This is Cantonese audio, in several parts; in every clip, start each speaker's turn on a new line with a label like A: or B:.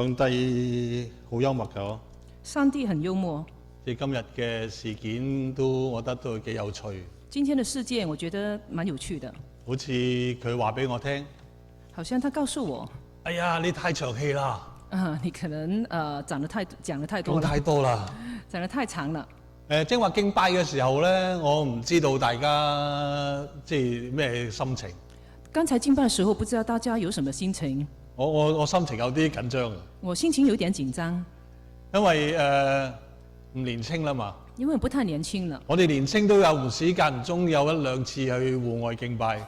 A: 上帝好幽默㗎嗬，
B: 上帝很幽默。
A: 即係今日嘅事件我覺得都幾有趣。
B: 今天的事件我覺得蠻有趣的，
A: 好似佢話俾我聽，
B: 好像他告訴我，
A: 哎呀，你太長氣啦，
B: 你可能講得太多
A: 講
B: 了，
A: 太多啦。
B: 講得太長了。
A: 即係話敬拜嘅時候咧，我唔知道大家即係咩心情。
B: 剛才敬拜的時候，不知道大家有什麼心情？
A: 我心情有啲緊張，
B: 我心情有點緊張，
A: 因為唔年青啦嘛。
B: 因為我不太年輕了。
A: 我哋年青都有唔時間唔中有一兩次去戶外敬拜，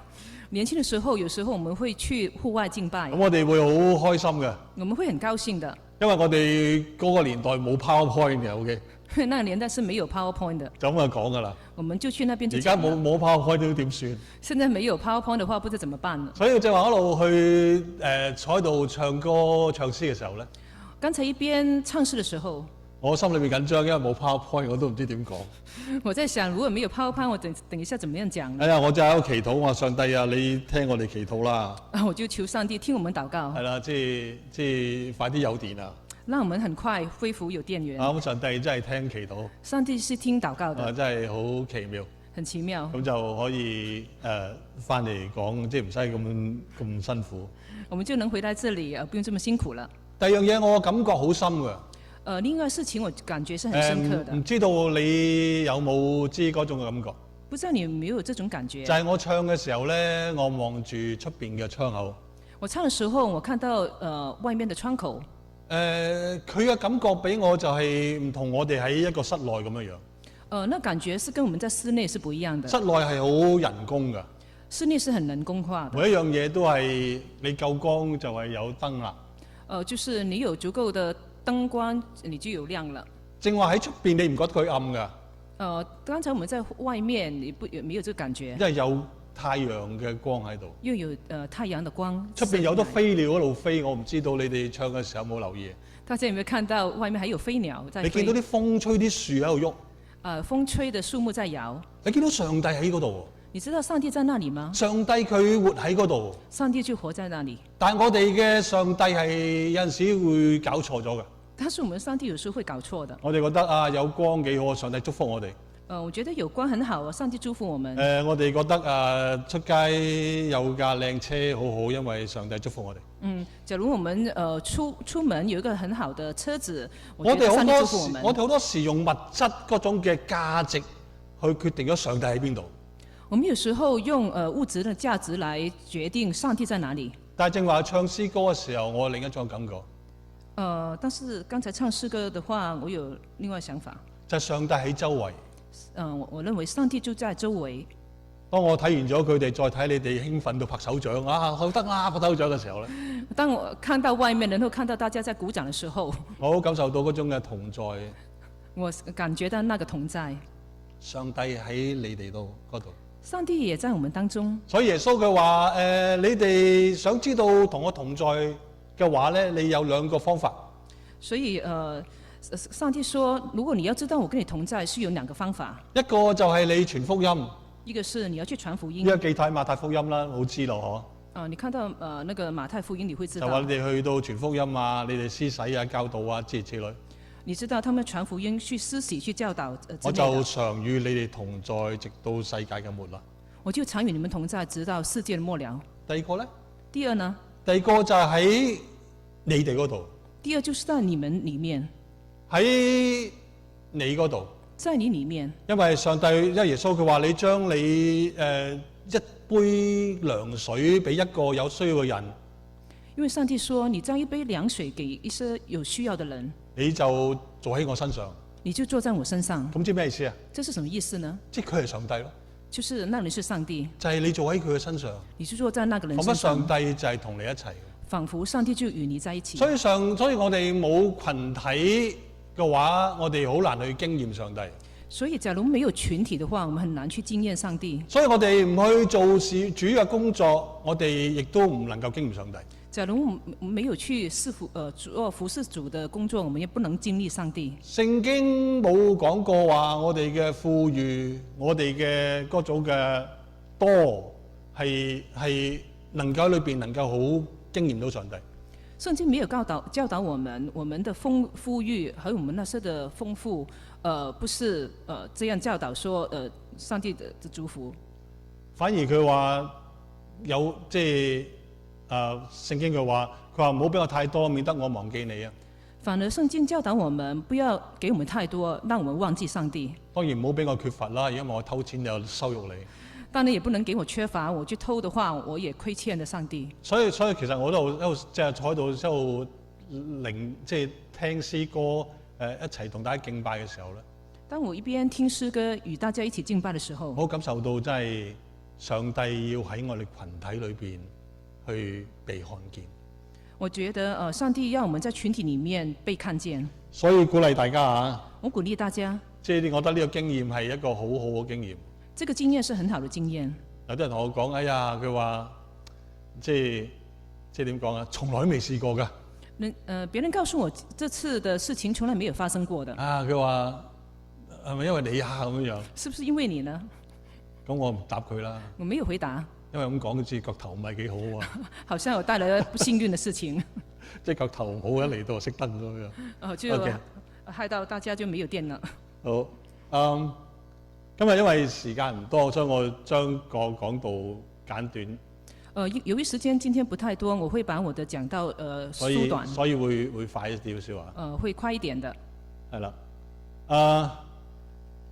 B: 年輕的時候，有時候我們會去戶外敬拜
A: 咁，我哋會好開心嘅，
B: 我們會很高興的，
A: 因為我哋嗰個年代冇 PowerPoint 嘅，OK，
B: 因為那個年代是沒有 PowerPoint 的，
A: 就咁就講㗎啦。
B: 我們就去那邊就
A: 而家
B: 講了。
A: 冇 PowerPoint 都點算？
B: 現在沒有 PowerPoint 的話，不知怎麼辦了。
A: 所以正話一路去坐喺度唱歌唱詩嘅時候咧，
B: 剛才一邊唱詩的時候，
A: 我心裏面緊張，因為冇 PowerPoint 我都唔知點講。
B: 我在想，如果沒有 PowerPoint，我等一下怎麼樣講呢？
A: 哎呀，我就喺度祈禱，我話上帝啊，你聽我哋祈禱啦。
B: 我就求上帝聽我們禱告，
A: 係啦，即係快啲有電啊！
B: 讓我們很快恢復有電源。
A: 咁上帝真係聽祈禱，
B: 上帝是聽禱告的，
A: 真係好奇妙。
B: 很奇妙。
A: 咁就可以翻嚟講，即係唔使咁辛苦。
B: 我們就能回來這裡，不用這麼辛苦了。
A: 第二樣嘢我感覺好深㗎。
B: 另外事情我感覺是很深刻的。
A: 唔知道你有冇知嗰種嘅感覺？
B: 不知道你有沒有這種感覺？
A: 就係我唱嘅時候咧，我望住出邊嘅窗口。
B: 我唱嘅時候，我看到外面的窗口。
A: 佢嘅感覺俾我就係唔同我哋喺一個室內咁樣樣。
B: 那感覺是跟我們在室內是不一樣的。
A: 室內係好人工㗎，
B: 室內是很人工化的。
A: 每一樣嘢都係你夠光就係有燈啦。
B: 就是你有足夠的燈光，你就有亮了。
A: 正話喺出邊你唔覺得佢暗㗎？
B: 剛才我們在外面，你沒有這個感覺？
A: 因為有太陽嘅光喺度。
B: 又有太陽的光。
A: 出邊有好多飛鳥一路飛，我唔知道你哋唱嘅時候有冇留意？
B: 大家有沒有看到外面還有飛鳥在飛？
A: 你見到啲風吹啲樹喺度喐？
B: 風吹的樹木在搖。
A: 你見到上帝喺嗰度？
B: 你知道上帝在那裡嗎？
A: 上帝佢活喺嗰度。
B: 上帝就活在那裡。
A: 但係我哋嘅上帝係有陣時會搞錯咗嘅。
B: 但是我們上帝有時候會搞錯的。
A: 我哋覺得啊有光幾好，上帝祝福我哋。
B: 我覺得有光很好，上帝祝福我們。
A: 我哋覺得出街有架靚車好好，因為上帝祝福我哋。
B: 假如我們出門有一個很好的車子，
A: 我哋
B: 上帝祝福我們。
A: 我哋好多時用物質嗰種嘅價值去決定咗上帝喺邊度。
B: 我們有時候用物質的價值來決定上帝在哪裡。
A: 但係正話唱詩歌嘅時候，我有另一種感覺。
B: 但是剛才唱詩歌的話，我有另外想法。
A: 就係上帝喺周圍。
B: 我認為上帝就在周圍。
A: 當我睇完咗佢哋，再睇你哋興奮到拍手掌啊，好得啦，拍手掌嘅時候咧，
B: 當我看到外面，然後看到大家在鼓掌嘅時候，
A: 我好感受到嗰種嘅同在。
B: 我感覺到那個同在。
A: 上帝喺你哋度嗰度。
B: 上帝也在我們當中。
A: 所以耶穌佢話：你哋想知道同我同在嘅話咧，你有兩個方法。
B: 所以上帝說，如果你要知道我跟你同在，是有兩個方法。
A: 一個就係你傳福音，
B: 一個是你要去傳福音。
A: 呢個記睇馬太福音啦，好知咯嗬。
B: 你看到那個馬太福音，你會知道。
A: 就話你哋去到傳福音啊，你哋施洗啊、教導啊之類。
B: 你知道他們傳福音、去施洗、去教導
A: 我就常與你哋同在，直到世界嘅末了。
B: 我就常與你們同在，直到世界的末了。
A: 第二個咧？
B: 第二呢？
A: 第二個就係喺你哋嗰度。
B: 第二就是在你們裡面。
A: 喺你嗰度。
B: 在你裡面。
A: 因為上帝，因為耶穌佢話你將你一杯涼水俾一個有需要嘅人。
B: 因為上帝說，你將一杯涼水給一些有需要的人，
A: 你就坐喺我身上。
B: 你就坐在我身上。
A: 咁知咩意思啊？
B: 這是什麼意思呢？
A: 即係佢係上帝咯。
B: 就是那人是上帝。
A: 就係你坐喺佢嘅身上。
B: 你就坐在那個人身上。
A: 彷彿上帝就係同你一齊。
B: 仿佛上帝就與你在一起。
A: 所以我哋冇群體嘅話，我哋好難去經驗上帝。
B: 所以假如沒有群體的話，我們很難去經驗上帝。
A: 所以我哋唔去做事主嘅工作，我哋亦都唔能夠經驗上帝。
B: 假如沒有去做服侍主的工作，我們也不能經歷上帝。
A: 聖經冇講過話我哋嘅富裕，我哋嘅嗰種嘅多係能夠喺裏邊能夠好經驗到上帝。
B: 聖經沒有教導我們的富裕和我們那些的豐富，不是這樣教導說上帝的祝福。
A: 反而佢話有即係聖經佢話唔好俾我太多，免得我忘記你啊。
B: 反而聖經教導我們不要給我們太多，讓我們忘記上帝。
A: 當然唔好俾我缺乏啦，因為我偷錢就羞辱你。
B: 當然也不能給我缺乏，我去偷的話，我也虧欠了上帝。
A: 所以其實我都喺度即係坐喺度喺度即係聽詩歌一齊同大家敬拜嘅時候咧，
B: 當我一邊聽詩歌與大家一起敬拜嘅時候，
A: 我感受到真係上帝要喺我哋群體裏邊去被看見。
B: 我覺得上帝要我們在群體裡面被看見，
A: 所以鼓勵大家啊，
B: 我鼓勵大家，
A: 即係我覺得呢個經驗係一個好好嘅經驗。
B: 這個經驗是很好的經驗。
A: 有啲人同我講，哎呀，佢話即係點講啊？從來未試過㗎。
B: 別人告訴我，這次的事情從來沒有發生過的。
A: 啊，佢話係咪因為你啊咁樣？
B: 是不是因為你呢？
A: 咁我唔答佢啦。
B: 我沒有回答。
A: 因為咁講，好似腳頭唔係幾好啊。
B: 好像我帶來了不幸運的事情。
A: 即係腳頭唔好，一嚟到就熄燈咁樣。
B: 就害到大家就沒有電了。
A: 好，今日因為時間唔多，所以我將個講道簡短。
B: 由於時間今天不太多，我會把我的講道縮短。
A: 所以會快一啲少啊。
B: 會快一點的。
A: 係啦。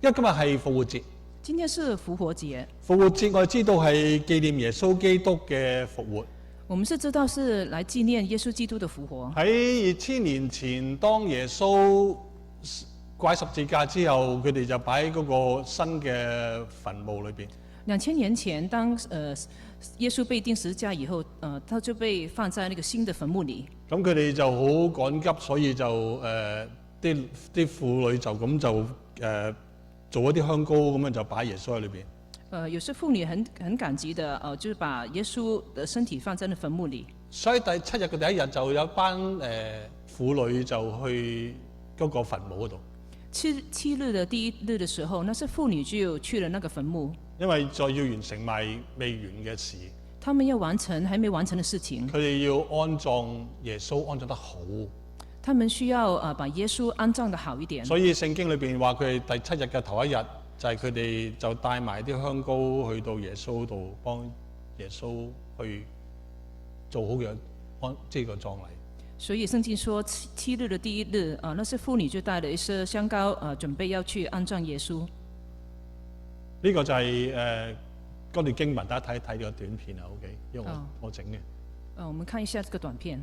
A: 因為今日係復活節。
B: 今天是復活節。
A: 復活節我哋知道係紀念耶穌基督嘅復活。
B: 我們是知道是來紀念耶穌基督的復活。
A: 喺2000年前，當耶穌掛十字架之後，佢哋就擺喺嗰個新嘅墳墓裏邊。
B: 2000年前，當耶穌被釘十字架以後，他就被放在那個新的墳墓裏。咁
A: 佢哋就好趕急，所以就啲婦女就咁就做一啲香膏咁樣就擺耶穌喺裏邊。
B: 有些婦女很趕急的，就是把耶穌的身體放在那墳墓裏。
A: 所以第7日嘅第一日就有班婦女就去嗰個墳墓嗰度。
B: 七日的第一日的時候，那些婦女就去了那個墳墓。因為
A: 再要完成埋未完嘅事。
B: 他們要完成還沒完成的事情。
A: 佢哋要安葬耶穌，安葬得好。
B: 他們需要把耶穌安葬得好一點。
A: 所以聖經裏邊話佢哋第7日嘅頭一日，就係佢哋就帶埋啲香膏去到耶穌度，幫耶穌去做好嘅即係個葬禮。
B: 所以聖經說七日的第一日，那些婦女就帶了一些香膏，準備要去安葬耶穌。
A: 呢個就係嗰段經文，大家睇一睇呢個短片啊 ，OK， 因為我整嘅。
B: 我們看一下這個短片。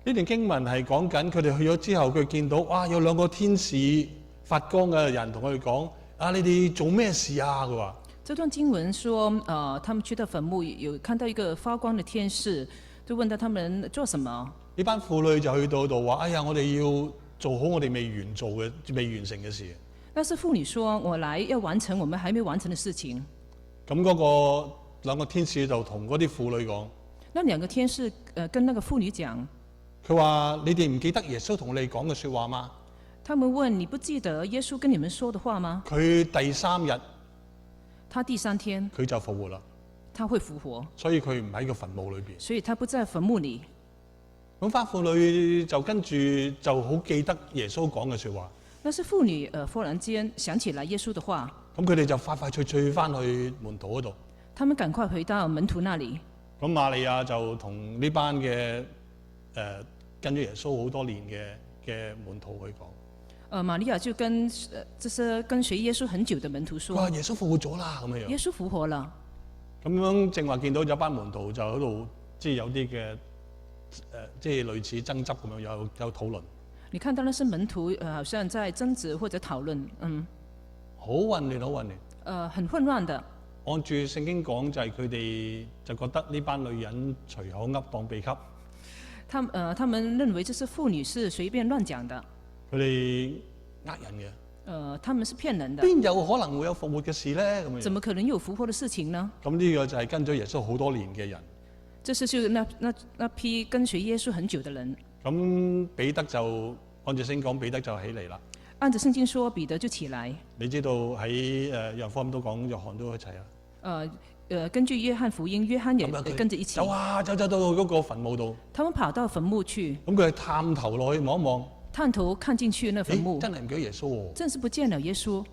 A: 呢段經文係講緊佢哋去咗之後，佢見到哇有2個天使發光嘅人同佢哋講：啊，你哋做咩事啊？佢話。
B: 這段經文說，他們去到墳墓，有看到一個發光的天使，就問到他們做什麼。
A: 呢班婦女就去到度話：哎呀，我哋要做好我哋未完成嘅事。
B: 那是婦女說：我來要完成我們還沒完成的事情。
A: 咁嗰個2個天使就同嗰啲婦女講：
B: 那2個天使跟那個婦女講。
A: 佢話：你哋唔記得耶穌同你講嘅説話嗎？
B: 他們問：你不記得耶穌跟你們說的話嗎？
A: 佢第3日，
B: 他第3天，
A: 佢就復活啦。
B: 他會復活，
A: 所以佢唔喺個墳墓裏邊。
B: 所以他不在墳墓裏。
A: 咁班婦女就跟住就好記得耶穌講嘅説話。
B: 那是婦女忽然間想起來耶穌的話。
A: 咁佢哋就快快脆脆翻去門徒嗰度。
B: 他們趕快回到門徒那裏。
A: 咁瑪利亞就同呢班嘅跟咗耶穌好多年嘅門徒去講。
B: 瑪利亞就跟這些跟隨耶穌很久的門徒說：
A: 哇！耶穌復活咗啦，咁樣。
B: 耶穌復活了。咁
A: 樣正話見到有班門徒就喺度，即係有啲嘅即係類似爭執咁樣，有討論。你看到那些門徒好像在爭執或者討論，好混亂，好混亂。很混亂的。按住聖經講就係佢哋就覺得呢班女人隨口噏當秘笈。他們認為這些婦女是隨便亂講的。佢哋呃人
B: 他們是騙人的。
A: 邊有可能會有復活嘅事咧？咁樣
B: 怎麼可能有復活的事情呢？
A: 咁呢個就係跟咗耶穌好多年嘅人。
B: 這是就那批跟隨耶穌很久的人。
A: 咁彼得就按照聖經講，彼得就起嚟啦。
B: 按照聖經說，彼得就起來。
A: 你知道喺約翰福音都講，約翰都一齊啊。
B: 根據約翰福音，約翰也跟着一起。
A: 走啊，走到嗰個墳墓度。
B: 他們跑到墳墓去。
A: 咁佢探頭落去望一望。
B: 探頭看進去那墳墓。
A: 真係唔見到耶穌喎。
B: 真是不見了耶穌。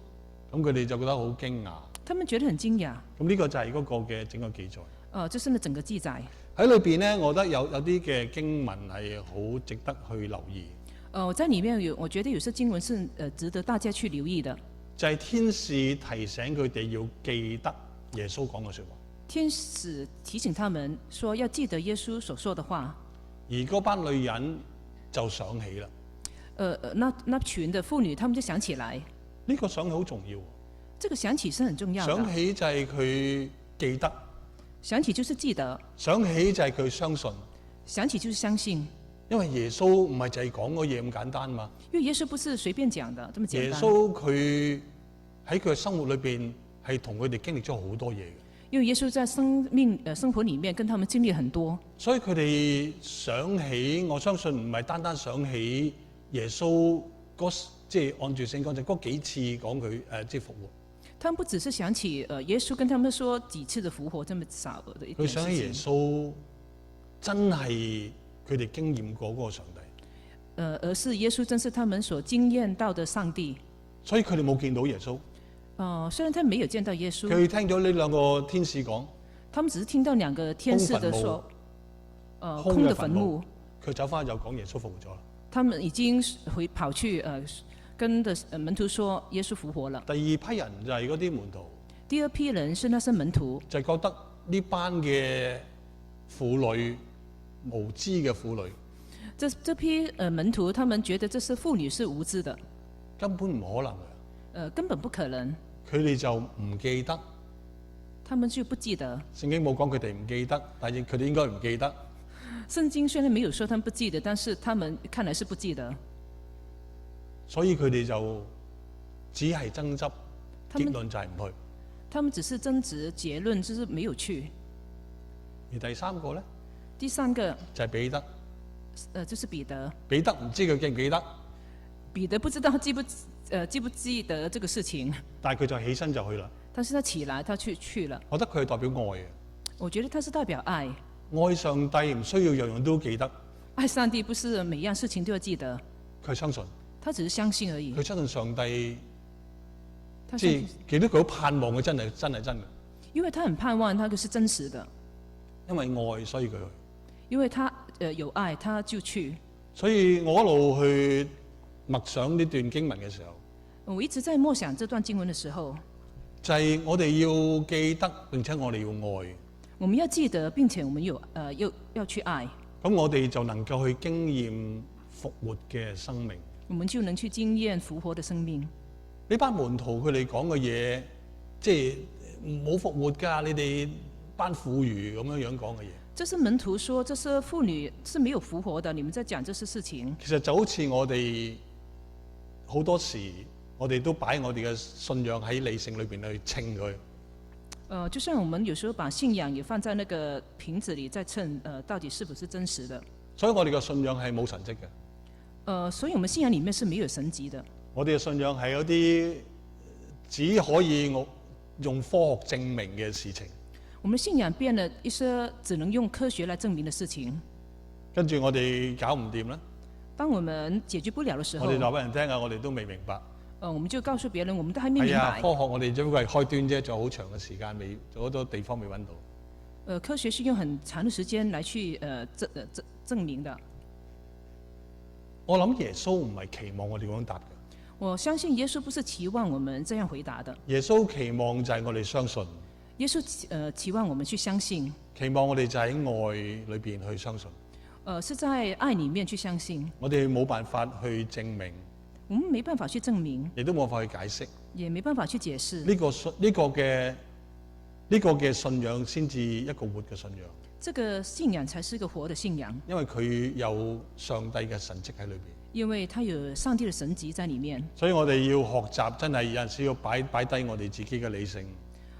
A: 咁佢哋就覺得好驚訝。
B: 他們覺得很驚訝。咁
A: 呢個就係嗰個嘅整個記載。
B: 就是那整個記載。
A: 喺裏邊咧，我覺得有啲嘅經文係好值得去留意。
B: 我在裡面我覺得有些經文是值得大家去留意的。
A: 就係天使提醒佢哋要記得耶穌講嘅説話。
B: 天使提醒他們說要記得耶穌所說的話。
A: 而嗰班女人就想起啦。
B: 那群的婦女，他們就想起來。
A: 呢個想起好重要。
B: 這個想起是很重要的。
A: 想起就係佢記得。
B: 想起就是記得。
A: 想起就係佢相信。
B: 想起就是相信。
A: 因為耶穌唔係就係講個嘢咁簡單嘛。
B: 因為耶穌不是隨便講的，這麼簡單。
A: 耶穌佢喺佢嘅生活裏邊係同佢哋經歷咗好多嘢嘅。
B: 因為耶穌在生活裡面跟他們經歷很多。所以
A: 佢哋想起，我相信唔係單單想起耶穌即係按住聖經講就嗰幾次講佢即係復活。
B: 他們不只是想起耶穌跟他們說幾次的復活這麼少的一件事情。
A: 佢想起耶穌真係佢哋經驗過嗰個上帝。
B: 而是耶穌真是他們所經驗到的上帝。
A: 所以佢哋冇見到耶穌。
B: 雖然他沒有見到耶穌。
A: 佢聽咗呢兩個天使講。
B: 他們只是聽到兩個天使的說，空的墳墓。
A: 佢走翻又講耶穌復活咗啦。
B: 他們已經跑去跟的門徒說耶穌復活了。
A: 第二批人就係嗰啲門徒。
B: 第二批人是那些門徒。
A: 就係覺得呢班嘅婦女，無知嘅婦女。
B: 這批門徒，他們覺得這些婦女是無知的。
A: 根本唔可能嘅。
B: 根本不可能。
A: 佢哋就唔記得。
B: 他們就不記得。
A: 聖經冇講佢哋唔記得，但係佢哋應該唔記得。
B: 聖經雖然沒有說他們不記得，但是他們看來是不記得。
A: 所以佢哋就只係爭執，結論就係唔去。
B: 他們只是爭執，結論就是沒有去。
A: 而第三個咧？
B: 第三個
A: 就係彼得。
B: 就是彼得。
A: 彼得唔知佢記唔記得？
B: 彼得不知道他記不記得這個事情。
A: 但係佢就起身就去啦。
B: 但是他起來，他去了。
A: 我覺得佢係代表愛嘅。
B: 我覺得他是代表愛。
A: 愛上帝唔需要樣樣都記得。
B: 愛上帝不是每樣事情都要記得。
A: 佢相信。
B: 他只是相信而已。
A: 佢相信上帝，即係記得佢好盼望佢真係真嘅。
B: 因為他很盼望他是真實的。
A: 因為愛所以佢去。
B: 因為他有愛，他就去。
A: 所以我一路去默想呢段經文嘅時候，
B: 我一直在默想這段經文嘅時候，
A: 就係我哋要記得，並且我哋要愛。
B: 我們要記得，並且我們要去愛。
A: 咁我哋就能夠去經驗復活嘅生命。
B: 我們就能去經驗復活的生命。
A: 呢班門徒佢哋講嘅嘢，即係冇復活㗎，你哋班婦孺咁樣講嘅嘢。
B: 這是門徒說，這些婦女是沒有復活的，你們在講這些事情。
A: 其實就好似我哋好多時，我哋都擺我哋嘅信仰喺理性裏邊去稱佢。
B: 就像我們有時候把信仰也放在那個瓶子裡，在稱，到底是不是真實的。
A: 所以我哋嘅信仰係冇神蹟嘅。
B: 所以我們信仰裡面是沒有神蹟的。
A: 我哋嘅信仰係有啲只可以用科學證明嘅事情。
B: 我們信仰變了一些只能用科學來證明的事情。
A: 跟住我哋搞唔掂啦。
B: 當我們解決不了的時候，
A: 我哋話俾人聽啊，我哋都未明白。
B: 我們就告訴別人，我們都還沒明白。
A: 科學我哋只不過係開端啫，仲有好長嘅時間未，好多地方未揾到。
B: 科學是用很長的時間來去證明的。
A: 我諗耶穌唔係期望我哋咁樣答嘅。
B: 我相信耶穌不是期望我們這樣回答的。
A: 耶穌期望就係我哋相信。
B: 耶穌期望我們去相信。
A: 期望我哋就喺愛裏邊去相信。
B: 是在愛裡面去相信。
A: 我哋冇辦法去證明。
B: 我們沒辦法去證明。
A: 亦都冇辦法去解釋。
B: 也沒辦法去解釋。
A: 呢個嘅呢個嘅信仰先至一個活嘅信仰。
B: 這個信仰才是一個活的信仰，
A: 因為佢有上帝嘅神蹟喺裏邊。
B: 因為它有上帝的神蹟在裡面。
A: 所以我哋要學習，真係有陣時要擺低我哋自己嘅理性。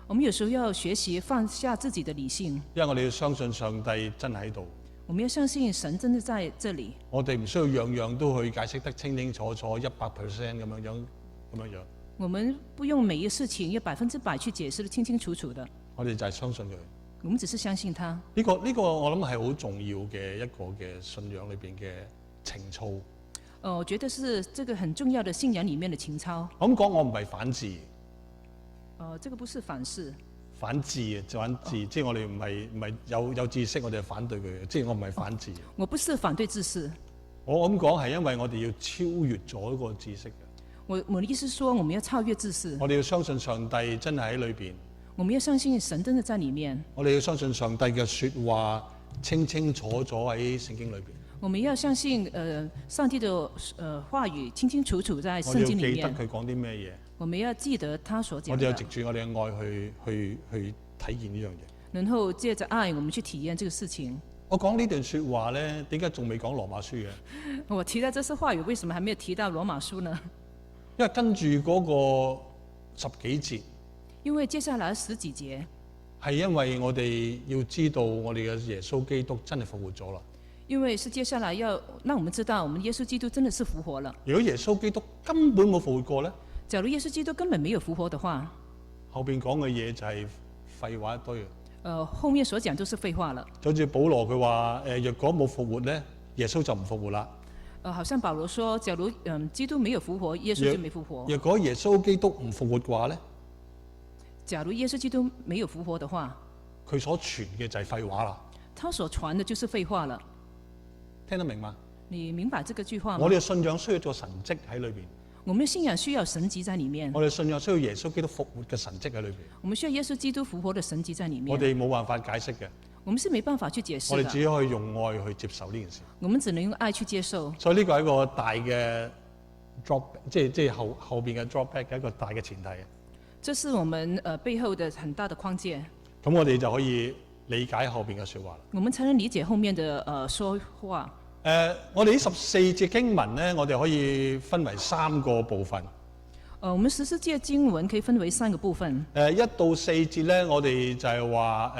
B: 我們有時候要學習放下自己的理性，
A: 因為我哋要相信上帝真係喺度。
B: 我們要相信神真的在這裡。
A: 我哋唔需要樣樣都去解釋得清清楚楚100%咁樣。
B: 我們不用每一個事情要100%去解釋得清清楚楚的。
A: 我哋就係相信佢。
B: 我們只是相信他。
A: 呢個我諗係好重要嘅一個嘅信仰裏邊嘅情操。
B: 我覺得是這個很重要的信仰裡面的情操。
A: 我咁講，我唔係反智。
B: 這個不是反智。
A: 反智啊，就反智，即係我哋唔係有知識，我哋係反對佢嘅，即係我唔係反智。
B: 我不是反對知識。
A: 我咁講係因為我哋要超越咗一個知識嘅。
B: 我的意思是說，我們要超越知識。
A: 我哋要相信上帝真係喺裏邊。
B: 我們要相信神真的在裡面。
A: 我哋要相信上帝嘅説話清清楚楚喺聖經裏邊。
B: 我們要相信上帝的話語清清楚楚在聖經裡面。
A: 我哋要記得佢講啲咩嘢。
B: 我們要記得他所講的。
A: 我哋要藉住我哋嘅愛去體驗呢樣嘢。
B: 然後借着愛，我們去體驗這個事情。
A: 我講呢段説話咧，點解仲未講羅馬書嘅？
B: 我提到這些話語，為什麼還沒有提到羅馬書呢？
A: 因為跟住嗰個10幾節。
B: 因為接下來10幾節
A: 係因為我哋要知道我哋嘅耶穌基督真係復活咗啦。
B: 因為是接下來要讓我們知道，我們耶穌基督真的是復活了。
A: 如果耶穌基督根本冇復活過咧？
B: 假如耶穌基督根本沒有復活的話，
A: 後邊講嘅嘢就係廢話一堆。
B: 後面所講都是廢話了。
A: 就好似保羅佢話若果冇復活咧，耶穌就唔復活啦。
B: 好像保羅說，假如基督沒有復活，耶穌就沒復活。
A: 若果耶穌基督唔復活嘅話咧？
B: 假如耶穌基督沒有復活的話，
A: 佢所傳嘅就係廢話啦。
B: 他所傳的就是廢話了。
A: 聽得明嗎？
B: 你明白這個句話嗎？
A: 我哋嘅信仰需要做神蹟喺裏邊。
B: 我們的信仰需要神蹟在裡面。
A: 我哋信仰需要耶穌基督復活嘅神蹟喺裏邊。我
B: 們需要耶穌基督復活的神蹟在裡面。
A: 我哋冇辦法解釋嘅。
B: 我們是沒辦法去解釋的。
A: 我哋只可以用愛去接受呢件事。
B: 我們只能用愛去接受。
A: 所以呢個係一個大嘅 drop， 即係後邊嘅 dropback 嘅一個大嘅前提。
B: 這是我們背後的很大的框架。
A: 咁我哋就可以理解後邊嘅説話。
B: 我們才能理解後面的說話。
A: 我哋呢14節經文咧，我哋可以分為3個部分。
B: 我們14節經文可以分為3個部分。
A: 1到4節咧，我哋就係話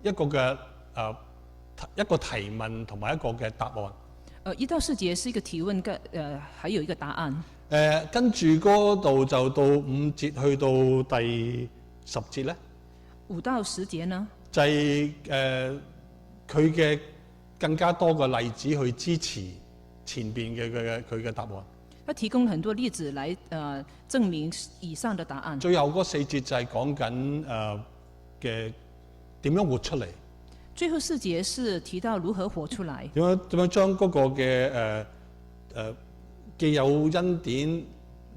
A: 一個提問同埋一個嘅答案。
B: 1到4節是一個提問，還有一個答案。
A: 跟住嗰度就到5節去到第10節咧。
B: 5到10節呢？
A: 就係佢嘅更加多嘅例子去支持前邊嘅佢嘅答案。
B: 他提供很多例子來證明以上的答案。
A: 最後嗰4節就係講緊嘅點樣活出嚟。
B: 最後4節是提到如何活出來。
A: 點樣將嗰個嘅既有恩典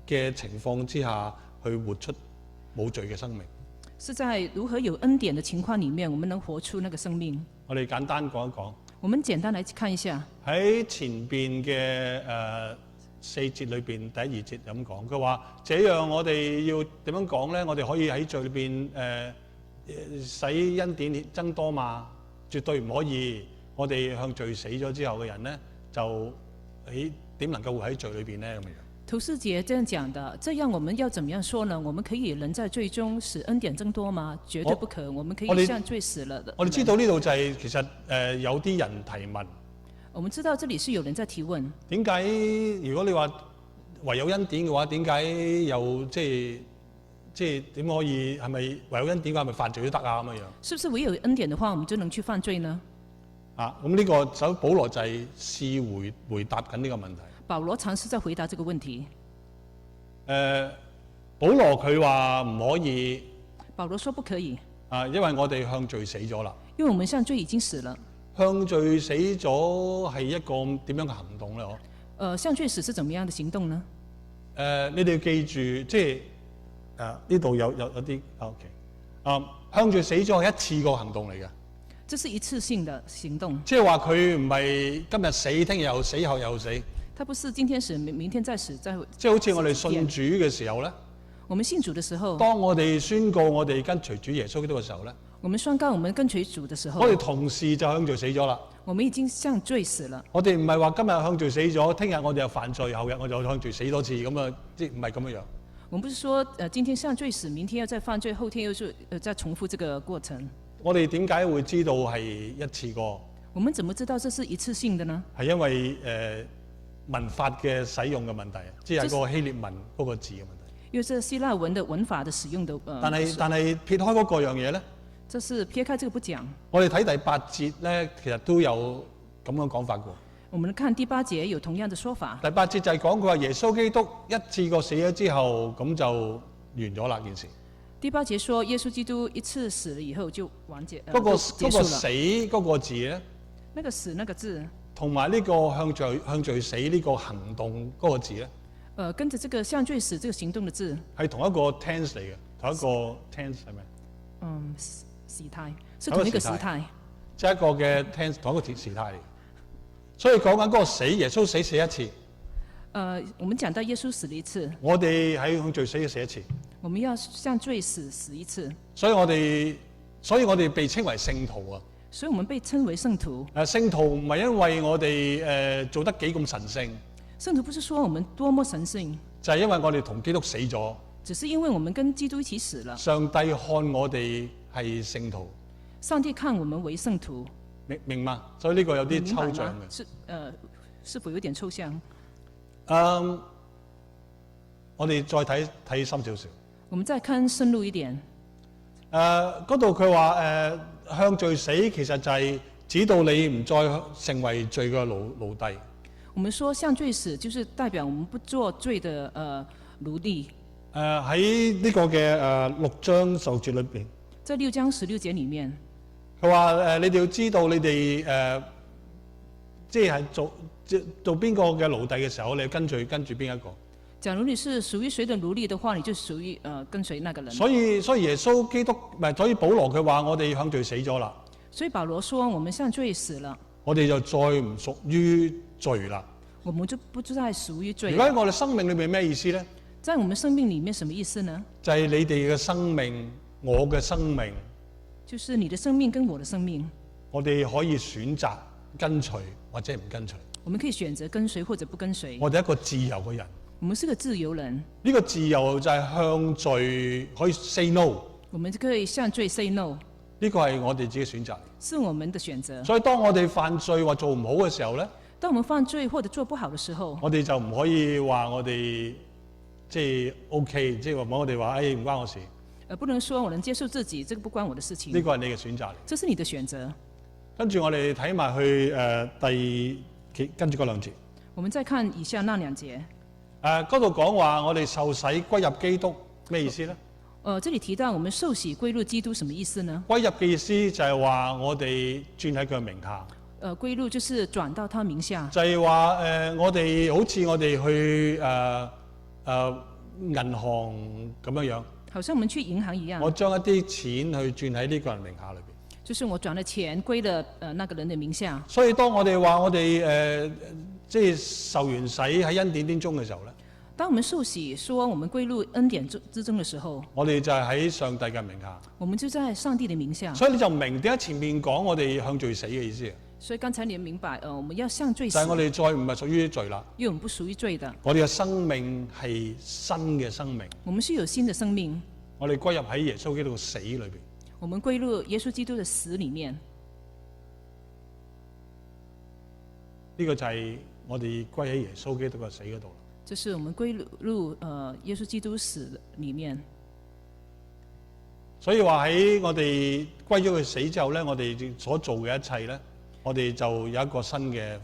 A: 嘅情況之下去活出冇罪嘅生命。
B: 是在如何有恩典的情況裡面，我們能活出那個生命。
A: 我哋簡單講一講。
B: 我們簡單來看一下。
A: 喺前邊嘅4節裏邊第1、2節咁講，佢話：這樣我哋要點樣講咧？我哋可以喺罪裏邊使恩典增多嘛？絕對唔可以。我哋向罪死咗之後嘅人咧，就點能夠活喺罪裏邊咧？咁樣。
B: 頭4節這樣講的，這樣我們要怎麼樣說呢？我們可以人在罪中使恩典增多嗎？絕對不可。我們可以向罪死了的。
A: 我哋知道呢度就係其實有啲人提問。
B: 我們知道這裡是有人在提問。
A: 點解如果你話唯有恩典嘅話，點解又即係點可以係咪唯有恩典嘅話，係咪犯罪都得啊？咁樣樣。是不是唯有恩典嘅話，我們就能去犯罪呢？咁呢個首保羅就係試回答緊呢個問題。
B: 保羅嘗試在回答這個問題。
A: 保羅佢話唔可以。
B: 保羅說不可以。
A: 因為我哋向罪死咗啦。
B: 因為我們向罪已經死了。
A: 向罪死咗係一個點樣嘅行動咧？
B: 向罪死是怎麼樣的行動呢？
A: 你哋要記住，即係呢度有啲 OK。向罪死咗係一次過行動嚟嘅。
B: 這是一次性的行動。
A: 即係話佢唔係今日死，聽日又死，後又死。
B: 他不是今天死，明天再死，再。
A: 即係好似我哋信主嘅時候咧。
B: 我們信主的時候，
A: 當我哋宣告我哋跟隨主耶穌基督嘅時候咧，
B: 我們宣告我們跟隨主的時候，
A: 我哋同時就向罪死咗啦。
B: 我們已經向罪死了。
A: 我哋唔係話今日向罪死咗，聽日我哋又犯罪，後日我就向罪死多次咁啊，即係唔係咁樣樣。
B: 我們不是說今天向罪死，明天又再犯罪，後天又是再重複這個過程。
A: 我哋點解會知道係一次過？
B: 我們怎麼知道這是一次性的呢？
A: 係因為文法嘅使用嘅問題，即係個希臘文嗰個字嘅問題。
B: 因為這希臘文的文法的使用的
A: 但係撇開嗰個樣嘢咧，
B: 這是撇開這個不講。
A: 我哋睇第8節咧，其實都有咁樣講法過。
B: 我們看第8節有同樣的說法。
A: 第8節就係講佢話耶穌基督一次過死咗之後，咁就完咗啦件事。
B: 第8節說耶穌基督一次死了以後就完結，
A: 嗰個
B: 結束了。
A: 死嗰個字咧，
B: 那個死那個字，
A: 同埋呢個向罪死呢個行動嗰個字咧，
B: 跟着這個向罪死這個行動的字，
A: 係同一個 tense 嚟嘅，同一個 tense 係咪？
B: 時態是同一個時態，
A: 即係一個嘅 tense 同一個時態嚟。所以講緊嗰個死，耶穌死一次。
B: 我們講到耶穌死了一次，
A: 我哋喺向罪死嘅死一次。
B: 我們要向罪死一次。
A: 所以我哋被稱為聖徒啊。
B: 所以我們被稱為聖徒。
A: 聖徒唔係因為我哋做得幾咁神聖。
B: 聖徒不是說我們多麼神聖，就
A: 係因為我哋同基督死咗。
B: 只是因為我們跟基督一起死了。
A: 上帝看我哋係聖徒。
B: 上帝看我們為聖徒。
A: 明嗎？所以呢個有啲抽象嘅。
B: 是否有點抽象？
A: 我哋再睇深少少。
B: 我們再看深入一點。
A: 嗰度佢話向罪死，其實就係指到你唔再成為罪嘅奴隸。
B: 我們說向罪死，就是代表我們不做罪的奴隸。
A: 喺呢個嘅6章10節裏邊，
B: 在6章16節裡面，
A: 佢話你哋要知道你哋即係做邊個嘅奴隸嘅時候，你要跟住邊一個。
B: 假如你是屬於誰的奴隸的話，你就屬於跟隨那個人。
A: 所以耶穌基督所以保羅佢話我哋向罪死咗啦。
B: 所以保羅說我們向罪死了，
A: 我哋就再唔屬於罪啦。
B: 我們就不再屬於罪。
A: 如果喺我哋生命裏面咩意思咧？
B: 在我們生命裡面什麼意思呢？
A: 就係你哋嘅生命，我嘅生命。
B: 就是你的生命跟我的生命。
A: 我哋可以選擇跟隨或者唔跟隨。
B: 我們可以選擇跟隨或者不跟隨。
A: 我哋一個自由嘅人。
B: 我們是個自由人。
A: 呢個自由就係向罪可以 say no。
B: 我們就可以向罪 say no。
A: 呢個係我哋自己選擇。
B: 是我們的選擇。
A: 所以當我哋犯罪或做唔好嘅時候咧，
B: 當我們犯罪或者做不好的時候，
A: 我哋就唔可以話我哋即係 OK， 即係話我哋話唔關我事。
B: 不能說我能接受自己，這個不關我的事情。
A: 呢個係你嘅選擇嚟。
B: 這是你的選擇。
A: 跟住我哋睇埋去跟住嗰2節。
B: 我們再看以下那2節。
A: 嗰度講話我哋受洗歸入基督，咩意思咧？
B: 這裡提到我們受洗歸入基督，什麼意思呢？
A: 歸入嘅意思就係話我哋轉喺佢名下。
B: 歸入就是轉到他名下。
A: 就係話我哋好似我哋去銀行咁樣樣。
B: 好像我們去銀行一樣。
A: 我將一啲錢去轉喺呢個人名下裏邊。
B: 就是我轉了錢歸了那個人的名下。
A: 所以當我哋話我哋即係受完洗喺恩典之中嘅時候咧，
B: 當我們受洗說我們歸入恩典之中嘅時候，
A: 我哋就係喺上帝嘅名下。
B: 我們就在上帝的名下。
A: 所以你就明點解前面講我哋向罪死嘅意思啊？
B: 所以剛才你明白，我們要向罪死。
A: 但係我哋再唔係屬於罪啦。
B: 因為我們不屬於罪的。
A: 我哋嘅生命係新嘅生命。
B: 我們是有新的生命。
A: 我哋歸入喺耶穌基督嘅死裏邊。
B: 我們歸入耶穌基督的死裡面。
A: 呢個就係我哋歸喺耶穌基督嘅死嗰度。
B: 就是我們歸入耶穌基督死裡面。
A: 所以話喺我哋歸咗佢死之後咧，我哋所做嘅一切咧，我哋就有一個新嘅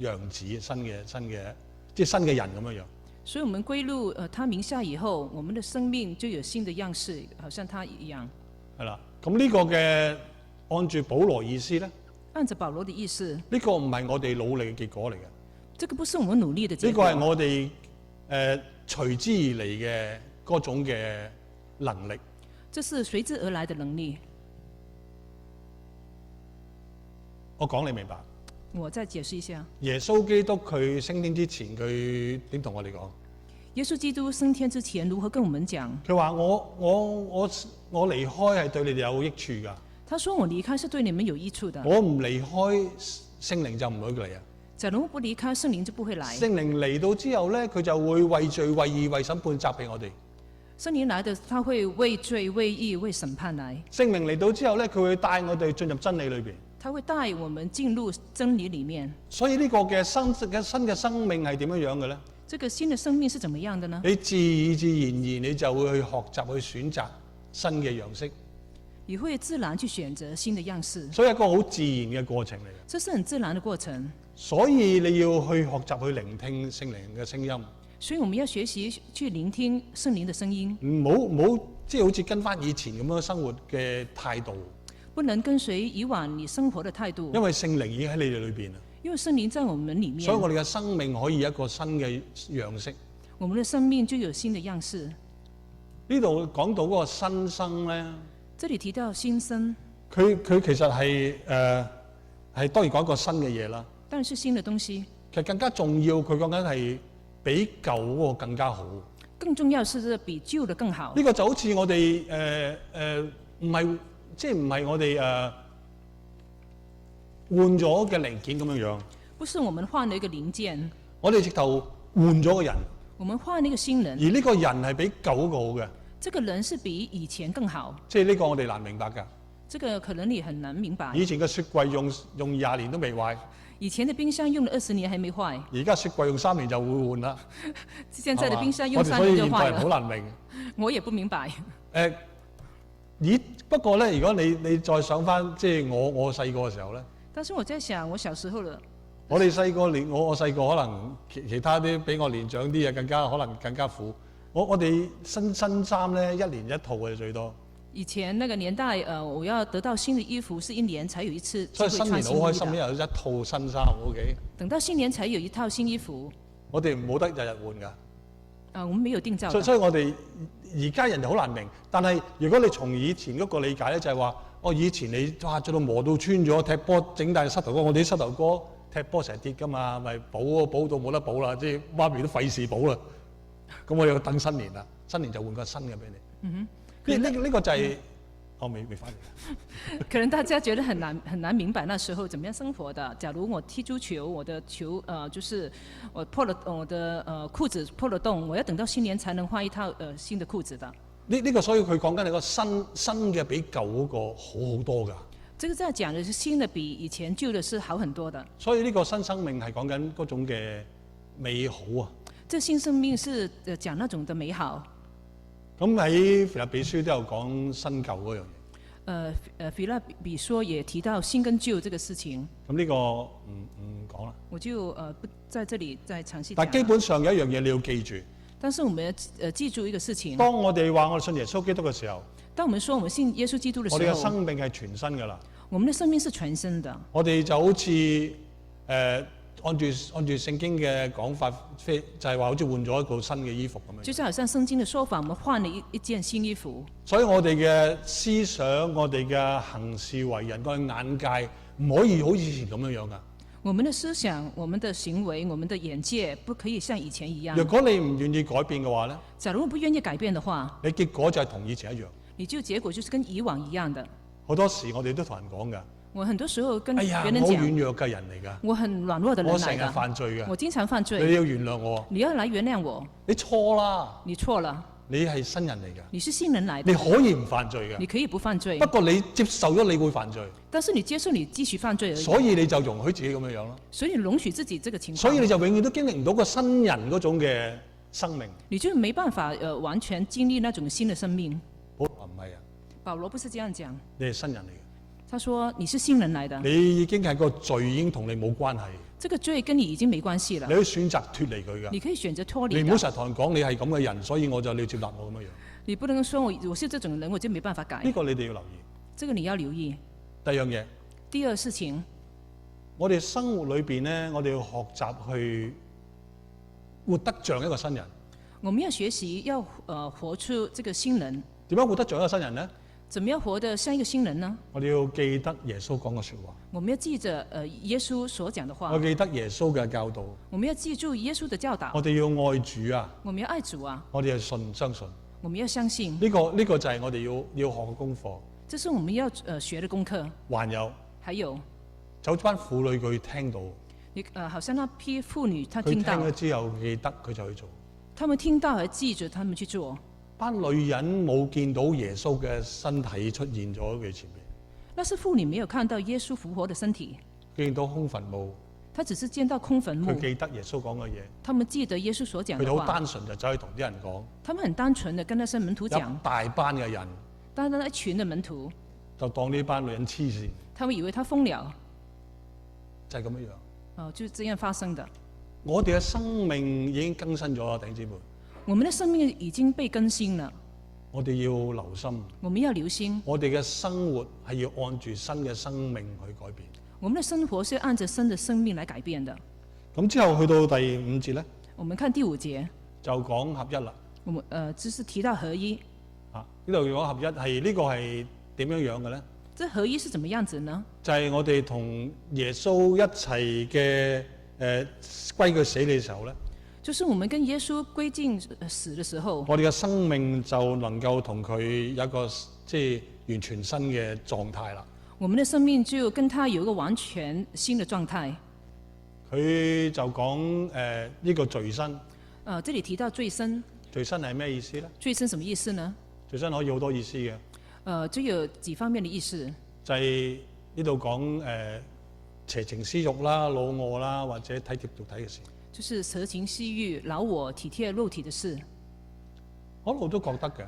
A: 樣子，新嘅即係新嘅人咁樣樣。
B: 所以我們歸入他名下以後，我們的生命就有新的樣式，好像他一樣。係啦，
A: 咁呢個嘅按住保羅意思咧？
B: 按照保羅的意思，
A: 呢個唔係我哋努力嘅結果嚟嘅。
B: 這個不是我們努力的結果。
A: 呢個係我哋隨之而嚟嘅嗰種嘅能力。
B: 這是隨之而來的能力。
A: 我講你明白。
B: 我再解釋一下。
A: 耶穌基督佢升天之前，佢點同我哋講？
B: 耶穌基督升天之前如何跟我們講？
A: 佢話我離開係對你哋有益處㗎。
B: 他說我離開是對你們有益處的。
A: 我唔離開聖靈就唔會嚟啊。
B: 假如不離開聖靈就不會來。
A: 聖靈嚟到之後咧，佢就會為罪、為義、為審判責備我哋。
B: 聖靈來的，他會為罪、為義、為審判來。
A: 聖靈嚟到之後咧，佢會帶我哋進入真理裏邊。
B: 他會帶我們進入真理裡面。
A: 所以呢個嘅新嘅生命係點樣樣嘅咧？
B: 這個新的生命是怎麼樣的呢？
A: 你自然你就會去學習去選擇新嘅樣式。
B: 你會自然去選擇新的樣式。
A: 所以一個好自然嘅過程嚟嘅。
B: 這是很自然的過程。
A: 所以你要去學習去聆聽聖靈嘅聲音。
B: 所以我們要學習去聆聽聖靈的聲音。
A: 唔好即係好似跟翻以前咁樣生活嘅態度。
B: 不能跟隨以往你生活的態度。
A: 因為聖靈已經喺你哋裏邊啦。
B: 因為聖靈在我們裡面。
A: 所以我哋嘅生命可以一個新嘅樣式。
B: 我們的生命就有新的樣式。
A: 呢度講到嗰個新生咧。
B: 這裡提到新生。
A: 佢其實係當然講一個新嘅嘢啦。
B: 當然是新的東西。
A: 其實更加重要，佢講緊係比舊嗰個更加好。
B: 更重要是比舊的更好。
A: 呢個就好似我哋唔係即係唔係我哋換咗嘅零件咁樣樣。
B: 不是我們換了一個零件。
A: 我哋直頭換咗個人。
B: 我們換了一個新人。
A: 而呢個人係比舊嗰個好嘅。
B: 這個人是比以前更好。
A: 即係呢個我哋難明白㗎。
B: 這個可能你很難明白。
A: 以前嘅雪櫃用20年都未壞。
B: 以前的冰箱用了20年還沒壞。
A: 而家雪櫃用3年就會換啦。
B: 現在的冰箱用3年就壞了。
A: 好難明。
B: 我也不明白。
A: 不過咧，如果你再想翻，即係我細個嘅時候咧。
B: 但是我在想，我小時候了。
A: 我哋細個我細個可能其他啲比我年長啲嘅可能更加苦。我哋新衫咧1年1套嘅最多。
B: 以前那個年代，我要得到新的衣服是1年才有一次。
A: 所以新年好開心，因為有一套新衫。OK。等
B: 到新年才有一套新衣服。
A: 我哋冇得日日換㗎。
B: 我們沒有定造。
A: 所以我哋而家人就好難明。但係如果你從以前嗰個理解咧，就係話，以前你哇做到磨到穿咗，踢波整大膝頭哥，我哋啲膝頭哥踢波成日跌㗎嘛，咪補到冇得補啦，即係媽咪都費事補啦。咁我要等新年啦，新年就換個新嘅俾你。
B: 嗯
A: 哼，呢個就係我未翻嚟。
B: 可能大家覺得很難明白那時候怎麼樣生活的。假如我踢足球，我的球就是我破了我的褲子破了洞，我要等到新年才能換一套新的褲子的。
A: 呢個所以佢講緊你個新嘅比舊嗰個好好多㗎。
B: 這個在講的是新的比以前舊的是好很多的。
A: 所以呢個新生命係講緊嗰種嘅美好啊。
B: 這新生命是講那種的美好。
A: 咁喺腓立比書都有講新舊嗰樣嘢。
B: 腓立比書也提到新跟舊這個事情。
A: 咁呢個唔講啦。
B: 我就不在這裡再詳細講。
A: 但基本上有一樣嘢你要記住。
B: 但是我們要記住一個事情。
A: 當我哋話我哋信耶穌基督嘅時候，
B: 當我們說我們信耶穌基督嘅時候，
A: 我哋嘅生命係全新㗎啦。
B: 我們的生命是全新的。
A: 我哋就好似按住聖經嘅講法，就係話好似換咗一套新嘅衣服咁樣。
B: 就是好像聖經嘅說法，我們換了一件新衣服。
A: 所以我哋嘅思想、我哋嘅行事為人、個眼界唔可以好似以前咁樣樣㗎。
B: 我們的思想、我們的行為、我們的眼界不可以像以前一樣。
A: 如果你唔願意改變嘅話咧，
B: 假如不願意改變的話，
A: 你結果就係同以前一樣。
B: 你就結果就是跟以往一樣的。
A: 好多時我哋都同人講㗎。
B: 我很多時候跟別人講，
A: 我好軟弱嘅人嚟㗎。
B: 我很軟弱的人嚟㗎。我成
A: 日犯罪㗎。
B: 我經常犯罪。
A: 你要原諒我。
B: 你要來原諒我。
A: 你錯啦。
B: 你錯了。
A: 你係新人嚟㗎。
B: 你是新人來的。
A: 你可以唔犯罪㗎。
B: 你可以不犯罪。
A: 不過你接受咗你會犯罪。
B: 但是你接受你繼續犯罪而已。
A: 所以你就容許自己咁樣樣咯。
B: 所以你容許自己這個情況。
A: 所以你就永遠都經歷唔到個新人嗰種嘅生命。
B: 你就沒辦法完全經歷那種新的生命。
A: 保羅唔係啊。
B: 保羅不是這樣講。
A: 你係新人嚟嘅。
B: 他說你是新人來的。
A: 你已經係個罪已經同你冇關係。
B: 這個罪跟你已經沒關係了。
A: 你可以選擇脫離佢㗎。
B: 你可以選擇脫離。
A: 你唔好成日同人講你係咁嘅人，所以我就你要接納我咁樣樣。
B: 你不能說我是這種人，我就沒辦法改。
A: 呢個你哋要留意。
B: 這個你要留意。
A: 第二樣嘢。
B: 第二事情。
A: 我哋生活裏邊咧，我哋要學習去活得像一個新人。
B: 我們要學習要活出這個新人。
A: 點樣活得像一個新人呢？
B: 怎麼樣活得像一個新人呢？
A: 我哋要記得耶穌講嘅說話。
B: 我們要記着耶穌所講的話。
A: 我記得耶穌嘅教導。
B: 我們要記住耶穌的教導。
A: 我哋要愛主啊！
B: 我們要愛主啊！
A: 我哋要相信。
B: 我們要相信。
A: 呢個就係我哋要學嘅功課。
B: 這是我們要學的功課。
A: 還有，就班婦女佢聽到。
B: 好像那批婦女，她聽到。
A: 佢聽咗之後記得，佢就去做。
B: 他們聽到還記着，他們去做。
A: 班女人冇見到耶穌嘅身體出現咗佢前面。
B: 那是婦女沒有看到耶穌復活的身體。
A: 見到空墳墓。
B: 他只是見到空墳墓。
A: 佢記得耶穌講嘅嘢。
B: 他們記得耶穌所講嘅話。
A: 佢好單純就走去同啲人講。
B: 他們很單純的跟那些門徒講。
A: 一大班嘅人。
B: 單單一群的門徒。
A: 就當呢班女人黐線。
B: 他們以為他瘋了。
A: 就係咁樣樣。
B: 就這樣發生的。
A: 我哋嘅生命已經更新咗啦，弟兄姊妹。
B: 我們的生命已經被更新了。
A: 我哋要留心。
B: 我們要留心。
A: 我哋嘅生活係要按住新嘅生命去改變。
B: 我們的生活是按着新的生命來改變的。
A: 咁之後去到第5節咧。
B: 我們看第5節。
A: 就講合一啦。
B: 我們就是提到合一。
A: 呢度講合一係呢個係點樣樣嘅咧？
B: 這合一是怎麼樣子呢？
A: 就係我哋同耶穌一齊嘅歸佢死嘅時候咧。
B: 就是我們跟耶穌歸進死的時候，
A: 我哋嘅生命就能夠同佢有一個完全新嘅狀態啦。
B: 我們的生命就跟他有一個完全新的狀態。
A: 佢就講呢個罪身。
B: 這裡提到罪身。
A: 罪身係咩意思咧？
B: 罪身什麼意思呢？
A: 罪身可以好多意思嘅。
B: 就有幾方面的意思。
A: 就係呢度講邪情私欲啦、老我啦，或者體貼肉體嘅事。
B: 就是邪情私欲、老我、體貼肉體的事。
A: 我一路都覺得嘅。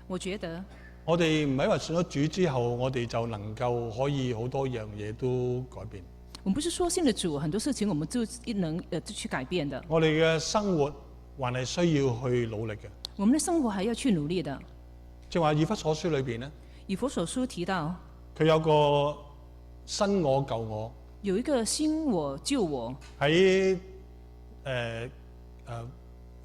B: 我覺得。
A: 我哋唔係話信咗主之後，我哋就能夠可以好多樣嘢都改變。
B: 我們不是說信了主，很多事情我們就能去改變的。
A: 我哋嘅生活還係需要去努力嘅。
B: 我們的生活還要去努力的。
A: 正話以弗所書裏邊呢，
B: 以弗所書提到
A: 佢有個新我舊我。
B: 有一個新我舊我。
A: 喺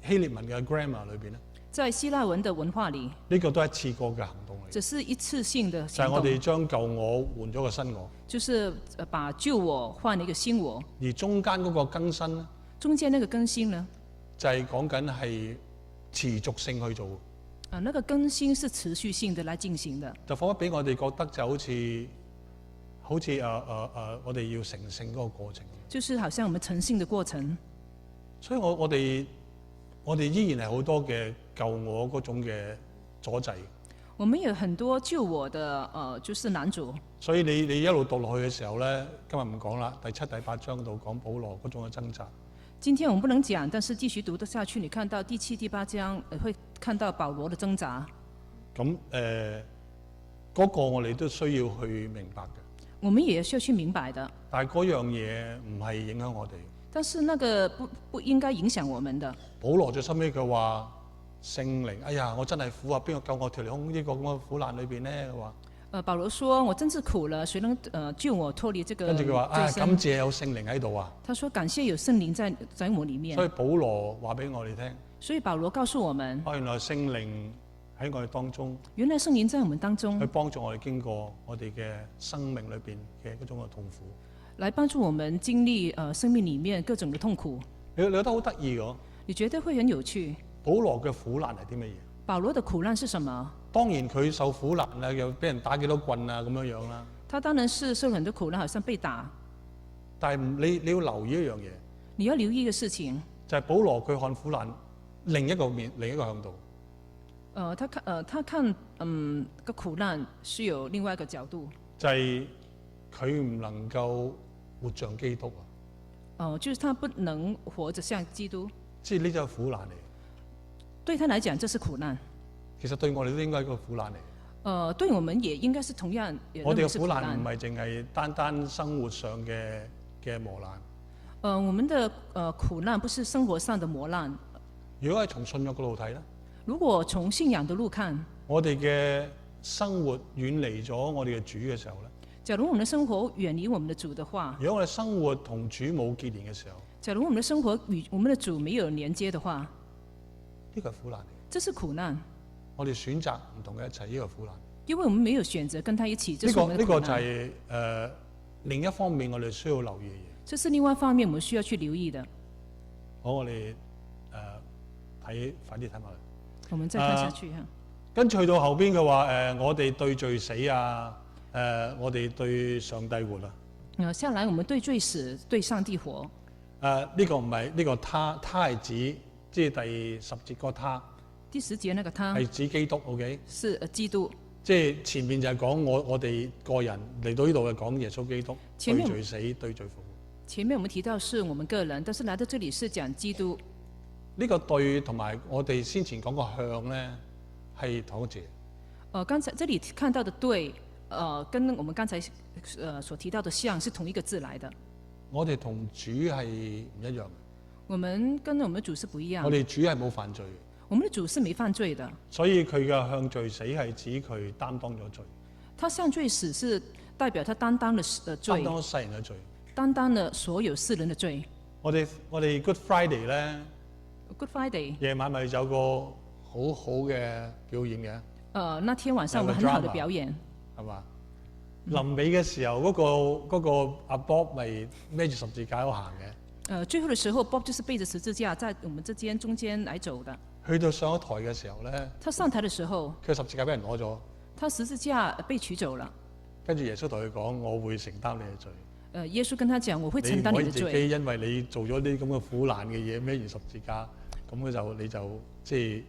A: 希臘文嘅 grammar 裏邊咧，
B: 在希臘文的文化裡，
A: 呢個都係一次過嘅行動嚟。
B: 這是一次性的行動。
A: 就係我哋將舊我換咗個新我。
B: 就是把舊我換了一個新我。
A: 而中間嗰個更新咧，
B: 中間那個更新呢，
A: 就係講緊係持續性去做。
B: 那個更新是持續性的來進行的。就
A: 彷彿俾我哋覺得就好似我哋要成聖嗰個過程。
B: 就是好像我們成聖的過程。
A: 所以我哋依然係好多嘅舊我嗰種嘅阻滯。
B: 我們有很多舊我的就是攔阻。
A: 所以你一路讀落去嘅時候咧，今日唔講啦，第7、第8章度講保羅嗰種嘅掙扎。
B: 今天我們不能講，但是繼續讀得下去，你看到第7、第8章會看到保羅的掙扎。
A: 咁嗰個我哋都需要去明白嘅。
B: 我們也需要去明白的。
A: 但係嗰樣嘢唔係影響我哋。
B: 但是那個不應該影響我們的。
A: 保羅最收尾佢話聖靈，哎呀，我真係苦啊！邊個救我脫離呢個咁嘅苦難裏邊呢？佢話。
B: 保羅說：我真是苦了，誰能救我脫離這個？
A: 跟住佢話：感謝有聖靈喺度啊！
B: 他說：感謝有聖靈在我裡面。
A: 所以保羅話俾我哋聽。
B: 所以保羅告訴我們：
A: 原來聖靈喺我哋當中。
B: 原來聖靈在我們當中。
A: 去幫助我哋經過我哋嘅生命裏邊嘅嗰種嘅痛苦。
B: 來幫助我們經歷生命裡面各種嘅痛苦。
A: 你覺得好得意㗎？
B: 你覺得會很有趣？
A: 保羅嘅苦難係啲乜嘢？
B: 保羅的苦難是什麼？
A: 當然佢受苦難啦，又俾人打幾多棍啊咁樣樣啦。
B: 他當然是受很多苦難，好像被打。
A: 但係你要留意一樣嘢。
B: 你要留意一個事情。就係
A: 保羅佢看苦難另一個向度。
B: 他看個苦難是有另外一個角度。
A: 就係佢唔能夠活像基督啊。
B: 就是他不能活着像基督。
A: 即係呢種苦難嚟。
B: 對他來講，這是苦難。
A: 其實對我哋都應該係一個苦難嚟。
B: 對我們也應該是同樣。
A: 我哋嘅苦難唔係淨係單單生活上嘅磨難。
B: 我們的苦難不是生活上的磨難。
A: 如果係從信仰嗰度睇咧？
B: 如果從信仰的路看，
A: 我哋嘅生活遠離咗我哋嘅主嘅時候咧？
B: 假如我們的生活遠離我們的主的話，
A: 如果我哋生活同主冇結連嘅時候，
B: 假如我們的生活與我們的主沒有連接的話，
A: 呢個係苦難嚟。
B: 這是苦難。
A: 我哋選擇唔同嘅一齊，呢個苦難。
B: 因為我們沒有選擇跟他一起，這是我們的
A: 呢個
B: 苦難。
A: 就係另一方面我哋需要留意嘅嘢。
B: 這是另外一方面我們需要去留意的。
A: 好，我哋快啲睇埋去。
B: 我們再看下去哈。
A: 跟住去到後邊嘅話，我哋對罪死啊，我哋對上帝活啊。
B: 下來我們對罪死，對上帝活。
A: 呢個唔係呢個他係指即係第10節個他。
B: 第10節那個他
A: 係指基督 ，OK？
B: 是基督。
A: 即係前面就係講我哋個人嚟到呢度係講耶穌基督對罪死對罪復活。
B: 前面我們提到是我們個人，但是來到這裡是講基督。
A: 呢個對同埋我哋先前講個向咧係同一個字。
B: 剛才這裡看到的對，跟我們剛才所提到的向是同一個字來的。
A: 我哋同主係唔一樣嘅。
B: 我們跟我們的主是不一樣的。
A: 我哋主係冇犯罪嘅。
B: 我們的主是沒犯罪的。
A: 所以佢嘅向罪死係指佢擔當咗罪。
B: 他向罪死是代表他擔當了罪。
A: 擔當世人嘅罪。
B: 擔當了所有世人的罪。
A: 我哋 Good Friday 咧
B: ，Good Friday
A: 夜晚咪有個好好嘅表演嘅。
B: 那天晚上我們很好的表演。
A: 係嘛？臨尾嘅時候，嗰個阿 Bob 咪孭住十字架行嘅。
B: 最後的時候 ，Bob 就是背着十字架在我們之間中間來走的。
A: 去到上咗台嘅時候咧，
B: 他上台的時候，
A: 佢十字架俾人攞咗。
B: 他十字架被取走了。
A: 跟住耶穌同佢講：我會承擔你嘅罪。
B: 耶穌跟他講：我會承擔你的罪。
A: 你唔可以自己因為你做咗啲咁嘅苦難嘅嘢，孭住十字架，咁你就即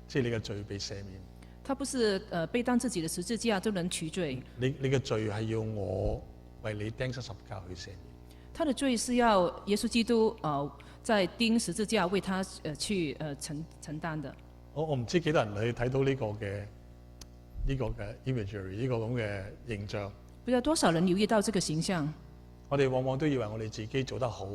A: 係你嘅罪被赦免。
B: 他不是背當自己的十字架就能取罪。
A: 你嘅罪係要我為你釘十字架去赦免。
B: 他的罪是要耶穌基督在釘十字架為他去承擔的。
A: 我唔知幾多人去睇到呢個嘅 imagery 呢個咁嘅形象。
B: 不知道多少人留意到這個形象。
A: 我哋往往都以為我哋自己做得好。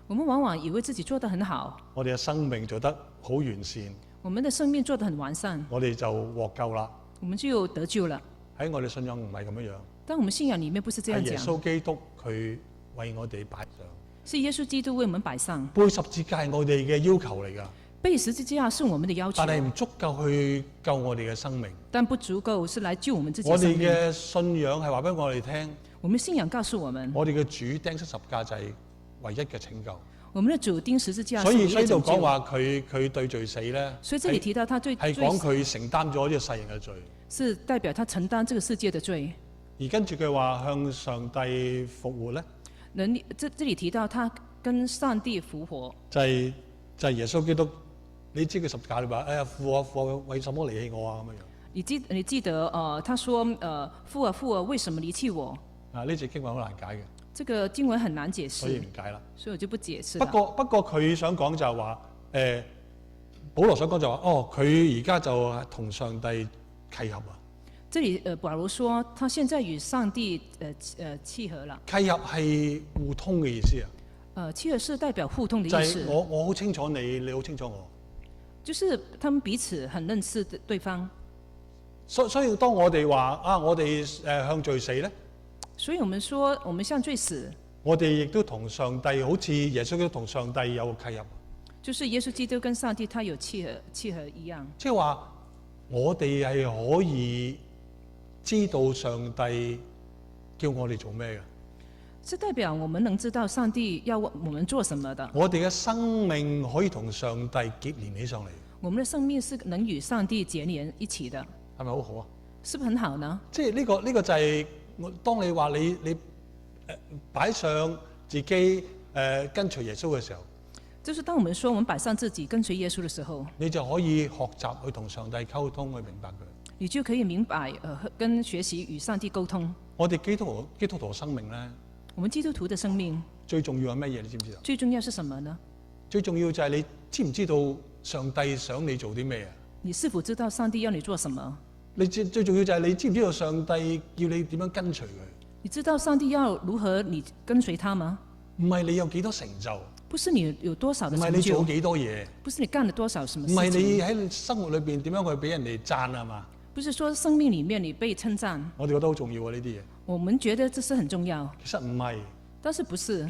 B: 我們往往以為自己做得很好。
A: 我哋嘅生命做得好完善。
B: 我們的生命做得很完善。
A: 我哋就獲救啦。
B: 我們就得救了。
A: 喺我哋信仰唔係咁樣樣。
B: 但我們信仰裡面不是這樣講。
A: 係耶穌基督佢為我哋擺上。
B: 是耶穌基督為我們擺上。
A: 背十字架係我哋嘅要求嚟㗎。
B: 背十字架是我們的要求。
A: 但係唔足夠去救我哋嘅生命。
B: 但不足夠是來救我們自己的生命。
A: 我哋嘅信仰係話俾我哋聽。
B: 我們信仰告訴我們。
A: 我哋嘅主釘十字架就係唯一嘅拯救。
B: 我們的主釘十字架。
A: 所以呢度講話佢對罪死咧。
B: 所以這裡提到他對
A: 係講佢承擔咗呢個世人嘅罪。
B: 是代表他承擔這個世界的罪。
A: 而跟住佢話向上帝復活咧。
B: 這裡提到他跟上帝復活。
A: 就係耶穌基督，你知佢十字架你話，哎呀父啊父啊，為什麼離棄我啊咁樣。
B: 你記得他說父啊父啊，為什麼離棄我？
A: 啊，呢節經文好難解嘅。
B: 這個經文很難解釋。
A: 所以唔解啦。
B: 所以我就不解釋。
A: 不過佢想講就係話，保羅想講就話，佢而家就同上帝契合啊。
B: 這裡保羅說，他現在與上帝契合了。
A: 契合係互通嘅意思啊。
B: 契合是代表互通的意思。
A: 就係我好清楚你，你好清楚我。
B: 就是他們彼此很認識對方。
A: 所以當我哋話我哋向罪死咧。
B: 所以我們說我們向罪死。
A: 我哋亦都同上帝好似耶穌基督同上帝有契合。
B: 就是耶穌基督跟上帝他有契合一樣。
A: 即係話我哋係可以知道上帝叫我哋做咩嘅。
B: 是代表我們能知道上帝要我們做什麼的。
A: 我哋嘅生命可以同上帝結連起上嚟。
B: 我們的生命是能與上帝結連一起的。
A: 係咪好好啊？
B: 是不是很好呢？
A: 即係呢個就係當你話你擺上自己跟隨耶穌嘅時候，
B: 就是當我們說我們擺上自己跟隨耶穌的時候，
A: 你就可以學習去同上帝溝通，去明白佢。
B: 你就可以明白跟學習與上帝溝通。
A: 我哋基督徒生命咧，
B: 我們基督徒的生命
A: 最重要係乜嘢？你知唔知道？
B: 最重要是什麼呢？
A: 最重要就係你知唔知道上帝想你做啲咩啊？
B: 你是否知道上帝要你做什麼？
A: 你最重要就係你知唔知道上帝要你點樣跟隨佢？
B: 你知道上帝要如何你跟隨他嗎？
A: 唔係你有幾多成就，
B: 不是你有多少的成就，
A: 唔係你做幾多嘢，
B: 不是你幹了多少什麼事情，
A: 唔係你喺生活裏邊點樣去俾人哋讚啊嘛？
B: 不是說生命裡面你被稱讚，
A: 我哋覺得好重要啊呢啲嘢。
B: 我們覺得這是很重要，
A: 其實唔係，
B: 但是不是。
A: 如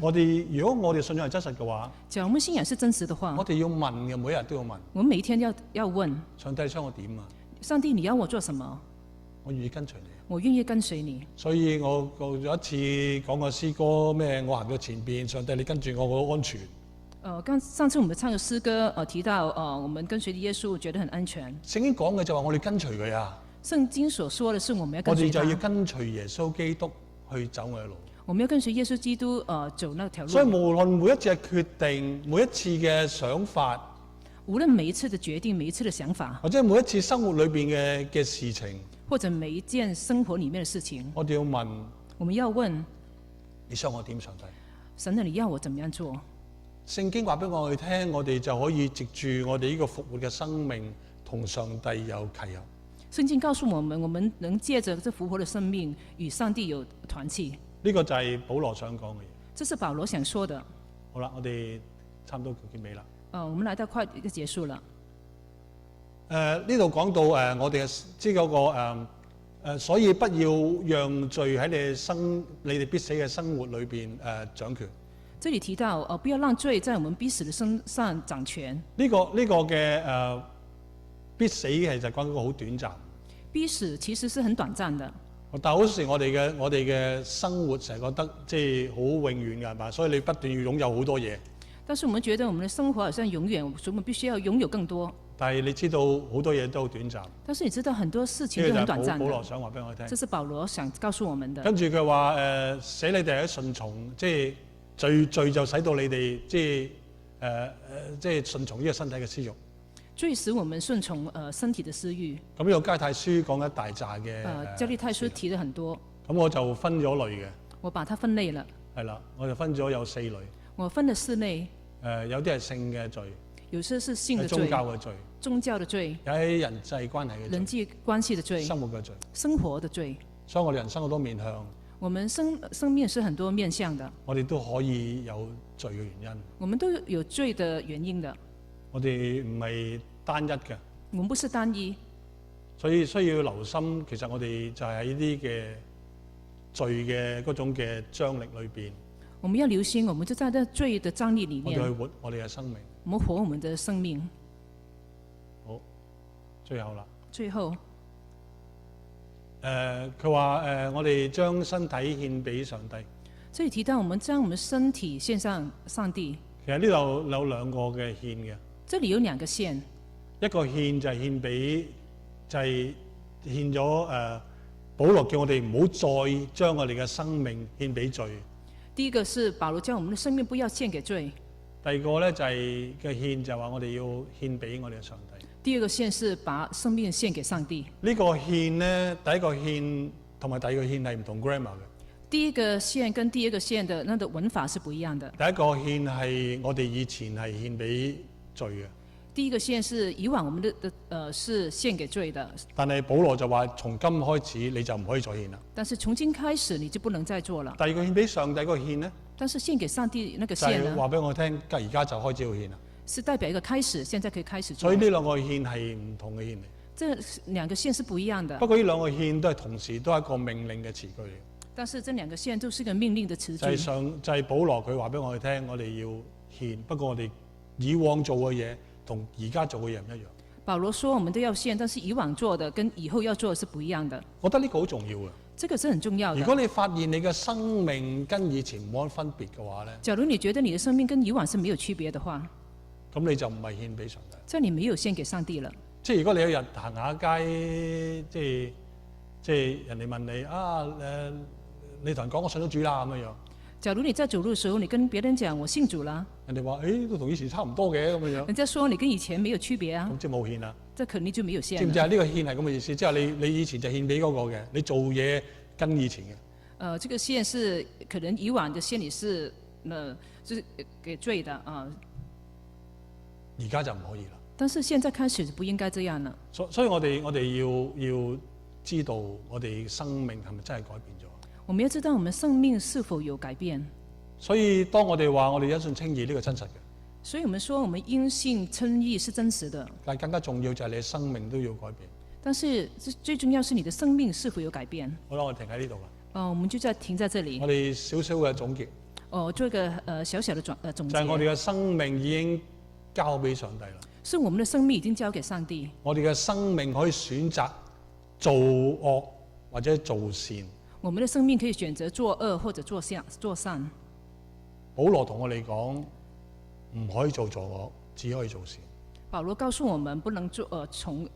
A: 果我哋信仰係真實嘅話，
B: 假如我們信仰是真實的話，
A: 我哋要問嘅，每一日都要問。
B: 我們每一天要問
A: 上帝想我點啊？
B: 上帝，你要我做什麼？
A: 我願意跟隨你。
B: 我願意跟隨你。
A: 所以我有一次講個詩歌咩？我行到前邊，上帝你跟住我，我安全。
B: 上次我們唱嘅詩歌，提到我們跟隨耶穌，我覺得很安全。
A: 聖經講嘅就話我哋跟隨佢啊。
B: 聖經所說的是我們要跟隨他。
A: 我哋就要跟隨耶穌基督去走我嘅路。
B: 我們要跟隨耶穌基督走那條路。
A: 所以無論每一次嘅決定，每一次嘅想法，
B: 無論每一次的決定，每一次的想法，
A: 或者每一次生活裏邊嘅事情，
B: 或者每一件生活裡面的事情，
A: 我哋要問，
B: 我們要問，
A: 你想我點？上帝，
B: 神啊，你要我怎麼樣做？
A: 聖經話俾我哋聽，我哋就可以藉住我哋呢個復活嘅生命，同上帝有契合。
B: 聖經告訴我們能借着這復活的生命與上帝有團契。
A: 呢個就係保羅想講嘅嘢。
B: 這是保羅想說的。
A: 好啦，我哋差唔多結尾啦。
B: 我們來到快一個結束了。
A: 呢度講到我哋嘅即係嗰個所以不要讓罪喺你哋必死嘅生活裏邊掌權。
B: 這裡提到不要讓罪在我們必死的身上掌權。
A: 呢個嘅必死其實講個好短暫。
B: 必死其實是很短暫的。
A: 但係好似我哋嘅生活成日覺得即係好永遠㗎，係嘛？所以你不斷要擁有好多嘢。
B: 但是我們覺得我們的生活好像永遠，所以我們必須要擁有更多。
A: 但係你知道好多嘢都好短暫。
B: 但是你知道很多事情都很短暫的。
A: 保羅想話俾我聽。
B: 這是保羅想告訴我們的。
A: 跟住佢話使你哋喺順從，即係罪就使到你哋即係順從呢個身體嘅私慾。
B: 罪使我們順從身體的私慾。
A: 咁呢個加太書講一大紮嘅。
B: 加利太書提了很多。
A: 咁我就分咗類嘅。
B: 我把它分類了。
A: 係啦，我就分咗有4類。
B: 我分了4類。
A: 有啲係性嘅罪。
B: 有些是性的罪。
A: 宗教嘅罪。
B: 宗教的罪。
A: 有啲人際關係嘅罪。
B: 人際關係的罪。
A: 生活嘅罪。
B: 生活的罪。
A: 所以我哋人生好多面向。
B: 我們生命是很多面向的。
A: 我哋都可以有罪嘅原因。我
B: 們都有罪的原因的。
A: 我哋唔係單一嘅。
B: 我們不是單一。
A: 所以需要留心，其實我哋就係喺呢啲嘅罪嘅嗰種嘅張力裏邊。
B: 我們要留心，我們就在這罪的張力裡面。
A: 我哋去活我哋嘅生命。
B: 我們活我們的生命。
A: 好，最後啦。
B: 最後。
A: 佢話我哋將身體獻俾上帝。
B: 這裡提到我們將我們身體獻上上帝。
A: 其實呢度有2個嘅獻嘅。
B: 這裡有2個獻。
A: 一個獻就係獻俾，就係獻咗保羅叫我哋唔好再將我哋嘅生命獻俾罪。
B: 第一個是保羅叫我們的生命不要獻給罪。
A: 第二個咧就係嘅獻就係話我哋要獻俾我哋嘅上帝。
B: 第二個獻是把生命獻給上帝。
A: 呢個獻咧，第一個獻同埋第二個獻係唔同 grammar 嘅。
B: 第一個獻跟第二個獻的那個文法是不一樣的。
A: 第一個獻係我哋以前係獻俾罪嘅。
B: 第一個獻是以往我們的是獻給罪的。
A: 但係保羅就話從今開始你就唔可以再獻啦。
B: 但是從今開始你就不能再做了。
A: 第二個獻俾上帝嗰個獻呢？
B: 但是獻給上帝那個獻呢？
A: 就係話俾我聽，而家就開始要獻啦。
B: 是代表一個開始，現在可以開始做。
A: 所以呢兩個獻係唔同嘅獻嚟。
B: 這2個獻是不一樣的。
A: 不過呢兩個獻都係同時都係一個命令嘅詞句嚟。
B: 但是這2個獻都是一個命令的詞句。
A: 就係保羅佢話俾我哋聽，我哋要獻，不過我哋以往做嘅嘢同而家做嘅嘢唔一樣。
B: 保羅說我們都要獻，但是以往做的跟以後要做的是不一樣的。
A: 我覺得呢個好重要嘅。
B: 這個是很重要的。
A: 如果你發現你嘅生命跟以前冇乜分別嘅話咧，
B: 假如你覺得你的生命跟以往是沒有區別的話，
A: 咁你就唔係獻俾上帝。
B: 即係你沒有獻給上帝了。
A: 即係如果你有日行下街，即係人哋問你你同人講我信咗主啦咁樣。
B: 假如你在走路的時候，你跟別人講我信主啦，
A: 人哋話都同以前差唔多嘅咁樣。
B: 人家說你跟以前沒有區別啊。
A: 咁即係冇獻啦。
B: 這肯定就沒有獻。
A: 知唔知啊？呢個獻係咁嘅意思，即係你以前就獻俾嗰個嘅，你做嘢跟以前嘅。
B: 這個獻是可能以往的獻你是就是給罪的啊。
A: 而家就唔可以啦。
B: 但是現在開始不應該這樣了。
A: 所以我哋要知道我哋生命係咪真係改變咗？
B: 我們要知道我們生命是否有改變。
A: 所以當我哋話我哋因信稱義呢個真實嘅。
B: 所以我們說我們因信稱義是真實的。
A: 但更加重要就係你嘅生命都要改變。
B: 但是最重要是你的生命是否有改變。
A: 好啦，我停喺呢度啦。
B: 我們就停在這裡。
A: 我哋少少嘅總結。
B: 做一個小小的總結。
A: 就係我哋嘅生命已經交俾上帝啦。
B: 是我們的生命已經交給上帝。
A: 我哋嘅生命可以選擇做惡或者做善。
B: 我們的生命可以選擇做惡或者做善。
A: 保羅同我哋講，唔可以做錯惡，只可以做善。
B: 保羅告訴我們不能從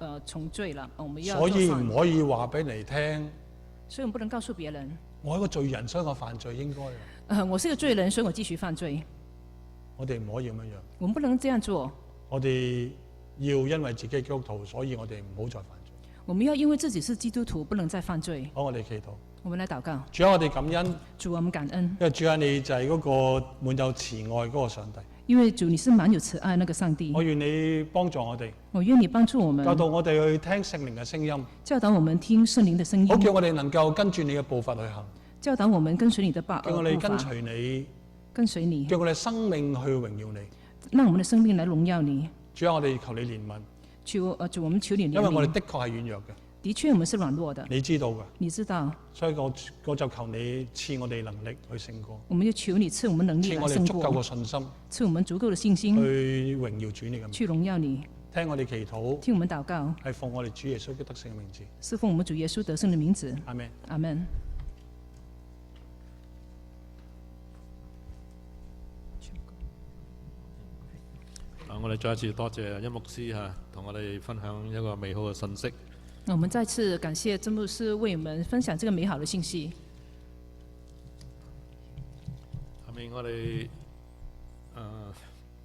B: 罪了，我們要
A: 所以
B: 做善。
A: 唔可以話俾你聽，
B: 所以我們不能告訴別人，
A: 我係個罪人，所以我犯罪應該。
B: 我是個罪人，所以我繼續犯罪。
A: 我哋唔可以咁樣樣。
B: 我們不能這樣做。
A: 我哋要因為自己係基督徒，所以我哋唔好再犯罪。
B: 我們要因為自己是基督徒，不能再犯罪。
A: 好，我哋祈禱。
B: 我們來禱告。
A: 主啊，我哋感恩。
B: 主，我們感恩。
A: 因為主啊，你就係嗰個滿有慈愛嗰個上帝。
B: 因為主，你是滿有慈愛那個上帝。
A: 我願你幫助我哋。
B: 我願你幫助我們。
A: 教導我哋去聽聖靈嘅聲音。
B: 教導我們聽聖靈的聲音。
A: 好叫我哋能夠跟住你嘅步伐去行。
B: 教導我們跟隨你的步伐。
A: 叫我哋跟隨你。
B: 跟隨你。
A: 叫我哋生命去榮耀你。
B: 讓我們的生命來榮耀你。
A: 主啊，我哋求你憐憫。
B: 主，我們求你憐憫。
A: 因為我哋的確係軟弱嘅。
B: 的確，我們是軟弱的。
A: 你知道嘅。
B: 你知道。
A: 所以我就求你賜我哋能力去勝過。
B: 我們就求你賜我們能力來勝過。
A: 賜我哋足夠嘅信心。
B: 賜我們足夠的信心。
A: 去榮耀主你嘅名。
B: 去榮耀你。
A: 聽我哋祈禱。
B: 聽我們禱告。
A: 係奉我哋主耶穌基督得勝嘅名字。
B: 是奉我們主耶穌得勝的名字。
A: 阿門。
B: 阿門。
C: 我哋再一次多謝殷牧師同我哋分享一個美好嘅信息。
B: 我們再次感謝曾牧師為我們分享這個美好的信息。
C: 下面我哋